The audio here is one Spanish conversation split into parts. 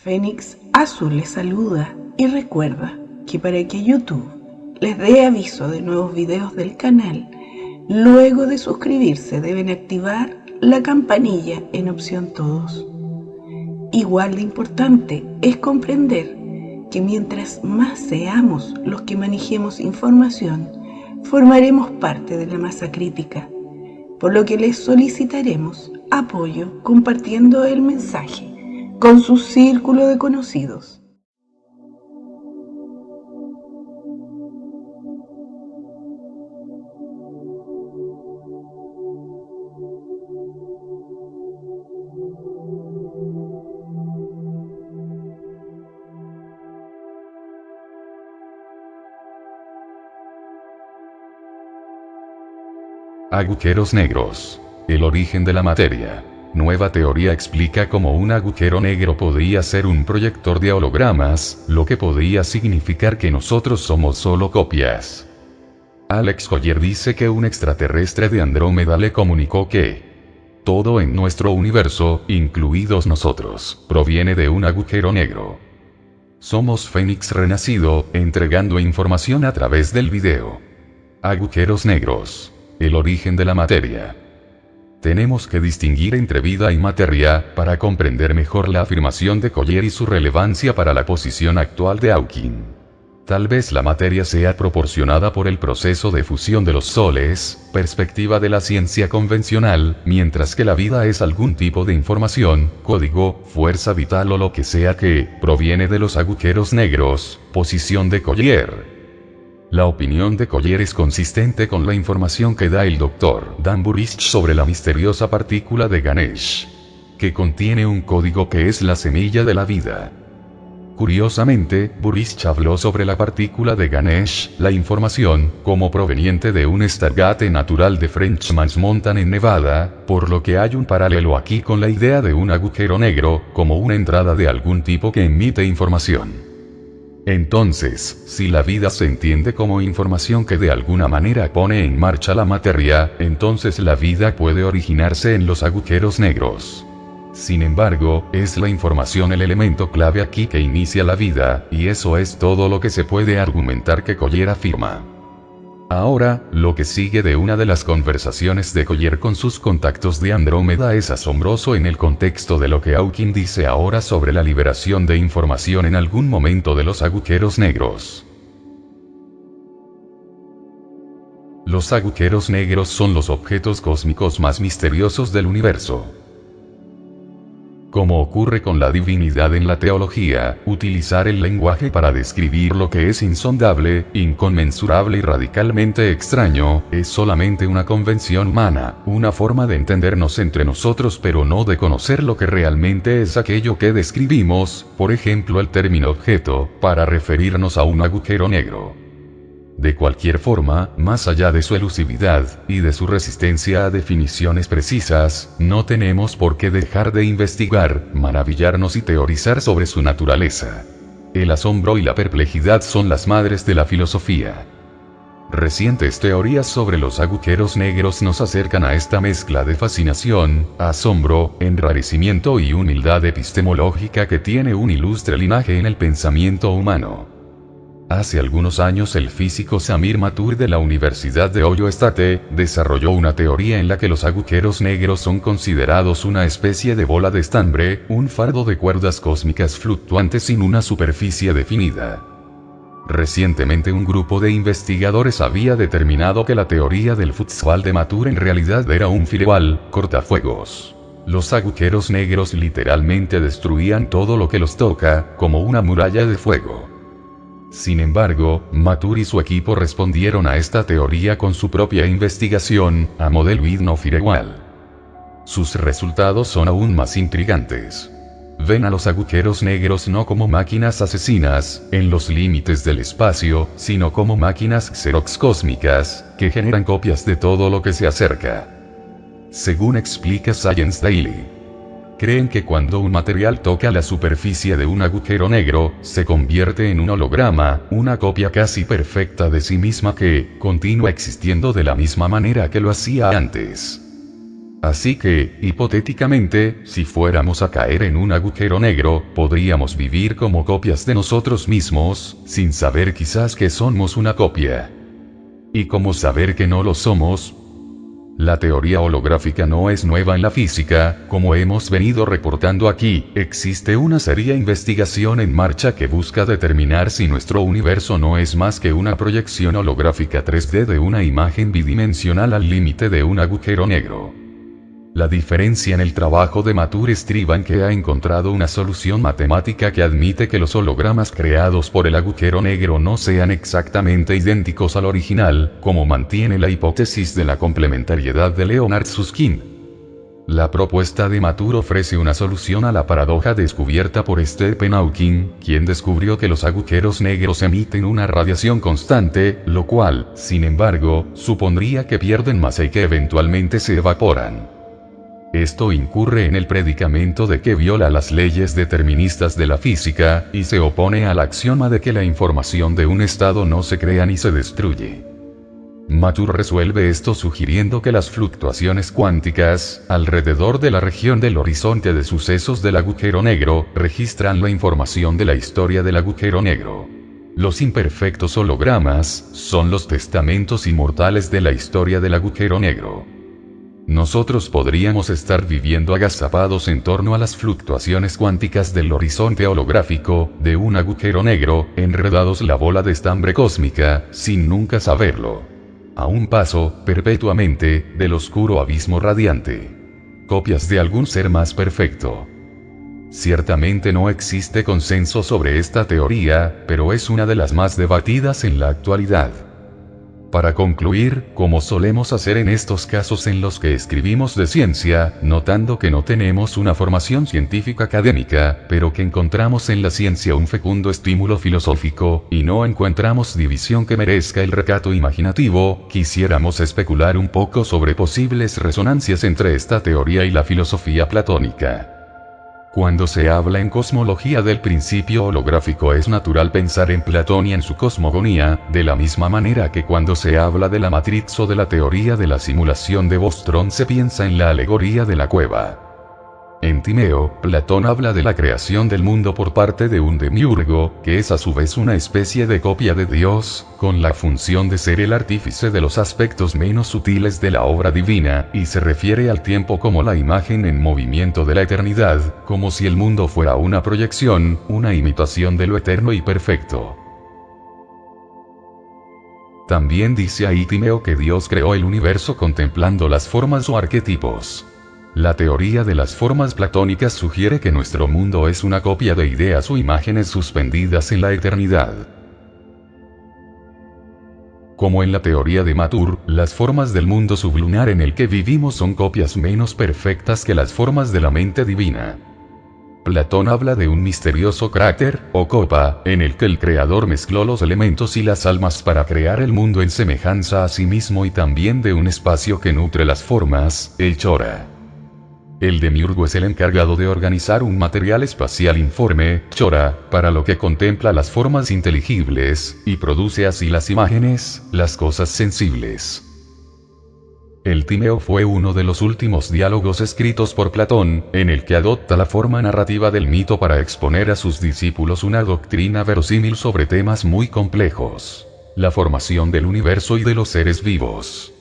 Fénix Azul les saluda y recuerda que para que YouTube les dé aviso de nuevos videos del canal, luego de suscribirse deben activar la campanilla en opción todos. Igual de importante es comprender que mientras más seamos los que manejemos información, formaremos parte de la masa crítica, por lo que les solicitaremos apoyo compartiendo el mensaje con su círculo de conocidos. Agujeros negros. El origen de la materia. Nueva teoría explica cómo un agujero negro podría ser un proyector de hologramas, lo que podría significar que nosotros somos solo copias. Alex Collier dice que un extraterrestre de Andrómeda le comunicó que todo en nuestro universo, incluidos nosotros, proviene de un agujero negro. Somos Fénix renacido, entregando información a través del video. Agujeros negros. El origen de la materia. Tenemos que distinguir entre vida y materia, para comprender mejor la afirmación de Collier y su relevancia para la posición actual de Hawking. Tal vez la materia sea proporcionada por el proceso de fusión de los soles, perspectiva de la ciencia convencional, mientras que la vida es algún tipo de información, código, fuerza vital o lo que sea que proviene de los agujeros negros, posición de Collier. La opinión de Collier es consistente con la información que da el Dr. Dan Burich sobre la misteriosa partícula de Ganesh, que contiene un código que es la semilla de la vida. Curiosamente, Burich habló sobre la partícula de Ganesh, la información, como proveniente de un Stargate natural de Frenchman's Mountain en Nevada, por lo que hay un paralelo aquí con la idea de un agujero negro, como una entrada de algún tipo que emite información. Entonces, si la vida se entiende como información que de alguna manera pone en marcha la materia, entonces la vida puede originarse en los agujeros negros. Sin embargo, es la información el elemento clave aquí que inicia la vida, y eso es todo lo que se puede argumentar que Collier afirma. Ahora, lo que sigue de una de las conversaciones de Collier con sus contactos de Andrómeda es asombroso en el contexto de lo que Hawking dice ahora sobre la liberación de información en algún momento de los agujeros negros. Los agujeros negros son los objetos cósmicos más misteriosos del universo. Como ocurre con la divinidad en la teología, utilizar el lenguaje para describir lo que es insondable, inconmensurable y radicalmente extraño, es solamente una convención humana, una forma de entendernos entre nosotros pero no de conocer lo que realmente es aquello que describimos, por ejemplo el término objeto, para referirnos a un agujero negro. De cualquier forma, más allá de su elusividad, y de su resistencia a definiciones precisas, no tenemos por qué dejar de investigar, maravillarnos y teorizar sobre su naturaleza. El asombro y la perplejidad son las madres de la filosofía. Recientes teorías sobre los agujeros negros nos acercan a esta mezcla de fascinación, asombro, enrarecimiento y humildad epistemológica que tiene un ilustre linaje en el pensamiento humano. Hace algunos años el físico Samir Mathur de la Universidad de Ohio State, desarrolló una teoría en la que los agujeros negros son considerados una especie de bola de estambre, un fardo de cuerdas cósmicas fluctuantes sin una superficie definida. Recientemente un grupo de investigadores había determinado que la teoría del futsal de Mathur en realidad era un firewall, cortafuegos. Los agujeros negros literalmente destruían todo lo que los toca, como una muralla de fuego. Sin embargo, Mathur y su equipo respondieron a esta teoría con su propia investigación, a Model with no Firewall. Sus resultados son aún más intrigantes. Ven a los agujeros negros no como máquinas asesinas, en los límites del espacio, sino como máquinas Xerox cósmicas, que generan copias de todo lo que se acerca. Según explica Science Daily. Creen que cuando un material toca la superficie de un agujero negro, se convierte en un holograma, una copia casi perfecta de sí misma que continúa existiendo de la misma manera que lo hacía antes. Así que, hipotéticamente, si fuéramos a caer en un agujero negro, podríamos vivir como copias de nosotros mismos, sin saber quizás que somos una copia. ¿Y cómo saber que no lo somos? La teoría holográfica no es nueva en la física, como hemos venido reportando aquí, existe una seria investigación en marcha que busca determinar si nuestro universo no es más que una proyección holográfica 3D de una imagen bidimensional al límite de un agujero negro. La diferencia en el trabajo de Matur estriba en que ha encontrado una solución matemática que admite que los hologramas creados por el agujero negro no sean exactamente idénticos al original, como mantiene la hipótesis de la complementariedad de Leonard Susskind. La propuesta de Matur ofrece una solución a la paradoja descubierta por Stephen Hawking, quien descubrió que los agujeros negros emiten una radiación constante, lo cual, sin embargo, supondría que pierden masa y que eventualmente se evaporan. Esto incurre en el predicamento de que viola las leyes deterministas de la física, y se opone al axioma de que la información de un estado no se crea ni se destruye. Matur resuelve esto sugiriendo que las fluctuaciones cuánticas, alrededor de la región del horizonte de sucesos del agujero negro, registran la información de la historia del agujero negro. Los imperfectos hologramas, son los testamentos inmortales de la historia del agujero negro. Nosotros podríamos estar viviendo agazapados en torno a las fluctuaciones cuánticas del horizonte holográfico, de un agujero negro, enredados la bola de estambre cósmica, sin nunca saberlo. A un paso, perpetuamente, del oscuro abismo radiante. Copias de algún ser más perfecto. Ciertamente no existe consenso sobre esta teoría, pero es una de las más debatidas en la actualidad. Para concluir, como solemos hacer en estos casos en los que escribimos de ciencia, notando que no tenemos una formación científica académica, pero que encontramos en la ciencia un fecundo estímulo filosófico, y no encontramos división que merezca el recato imaginativo, quisiéramos especular un poco sobre posibles resonancias entre esta teoría y la filosofía platónica. Cuando se habla en cosmología del principio holográfico es natural pensar en Platón y en su cosmogonía, de la misma manera que cuando se habla de la Matrix o de la teoría de la simulación de Bostrom se piensa en la alegoría de la cueva. En Timeo, Platón habla de la creación del mundo por parte de un demiurgo, que es a su vez una especie de copia de Dios, con la función de ser el artífice de los aspectos menos sutiles de la obra divina, y se refiere al tiempo como la imagen en movimiento de la eternidad, como si el mundo fuera una proyección, una imitación de lo eterno y perfecto. También dice ahí Timeo que Dios creó el universo contemplando las formas o arquetipos. La teoría de las formas platónicas sugiere que nuestro mundo es una copia de ideas o imágenes suspendidas en la eternidad. Como en la teoría de Matur, las formas del mundo sublunar en el que vivimos son copias menos perfectas que las formas de la mente divina. Platón habla de un misterioso cráter, o copa, en el que el creador mezcló los elementos y las almas para crear el mundo en semejanza a sí mismo y también de un espacio que nutre las formas, el chora. El demiurgo es el encargado de organizar un material espacial informe, chora, para lo que contempla las formas inteligibles, y produce así las imágenes, las cosas sensibles. El Timeo fue uno de los últimos diálogos escritos por Platón, en el que adopta la forma narrativa del mito para exponer a sus discípulos una doctrina verosímil sobre temas muy complejos. La formación del universo y de los seres vivos.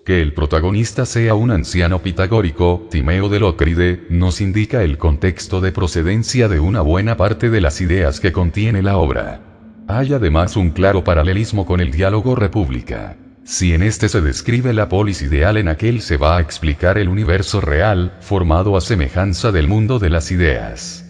Que el protagonista sea un anciano pitagórico, Timeo de Lócride, nos indica el contexto de procedencia de una buena parte de las ideas que contiene la obra. Hay además un claro paralelismo con el diálogo República. Si en este se describe la polis ideal, en aquel se va a explicar el universo real, formado a semejanza del mundo de las ideas.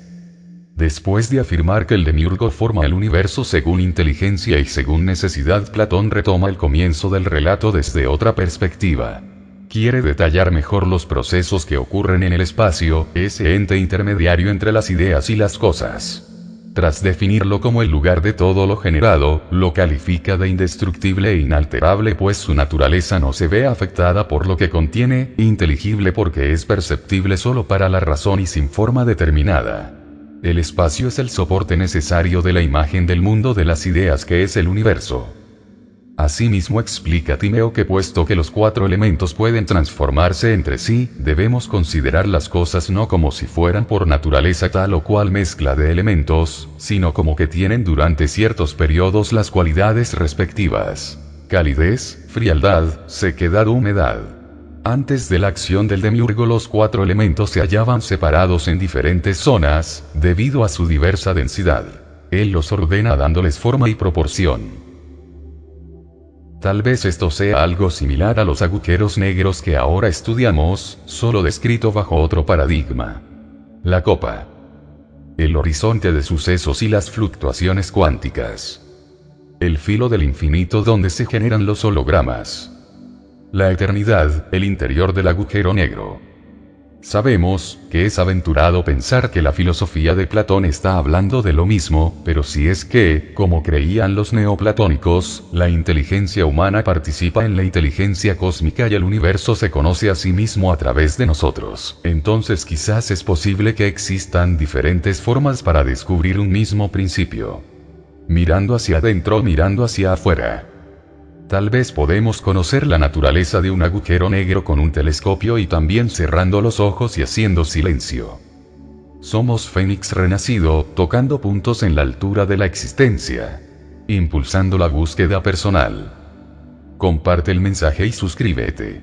Después de afirmar que el demiurgo forma el universo según inteligencia y según necesidad, Platón retoma el comienzo del relato desde otra perspectiva. Quiere detallar mejor los procesos que ocurren en el espacio, ese ente intermediario entre las ideas y las cosas. Tras definirlo como el lugar de todo lo generado, lo califica de indestructible e inalterable pues su naturaleza no se ve afectada por lo que contiene, inteligible porque es perceptible solo para la razón y sin forma determinada. El espacio es el soporte necesario de la imagen del mundo de las ideas que es el universo. Asimismo explica Timeo que puesto que los 4 elementos pueden transformarse entre sí, debemos considerar las cosas no como si fueran por naturaleza tal o cual mezcla de elementos, sino como que tienen durante ciertos periodos las cualidades respectivas: calidez, frialdad, sequedad, humedad. Antes de la acción del demiurgo, los 4 elementos se hallaban separados en diferentes zonas, debido a su diversa densidad. Él los ordena dándoles forma y proporción. Tal vez esto sea algo similar a los agujeros negros que ahora estudiamos, solo descrito bajo otro paradigma. La copa. El horizonte de sucesos y las fluctuaciones cuánticas. El filo del infinito donde se generan los hologramas. La eternidad, el interior del agujero negro. Sabemos que es aventurado pensar que la filosofía de Platón está hablando de lo mismo, pero si es que, como creían los neoplatónicos, la inteligencia humana participa en la inteligencia cósmica y el universo se conoce a sí mismo a través de nosotros, entonces quizás es posible que existan diferentes formas para descubrir un mismo principio. Mirando hacia adentro, mirando hacia afuera. Tal vez podemos conocer la naturaleza de un agujero negro con un telescopio y también cerrando los ojos y haciendo silencio. Somos Fénix renacido, tocando puntos en la altura de la existencia. Impulsando la búsqueda personal. Comparte el mensaje y suscríbete.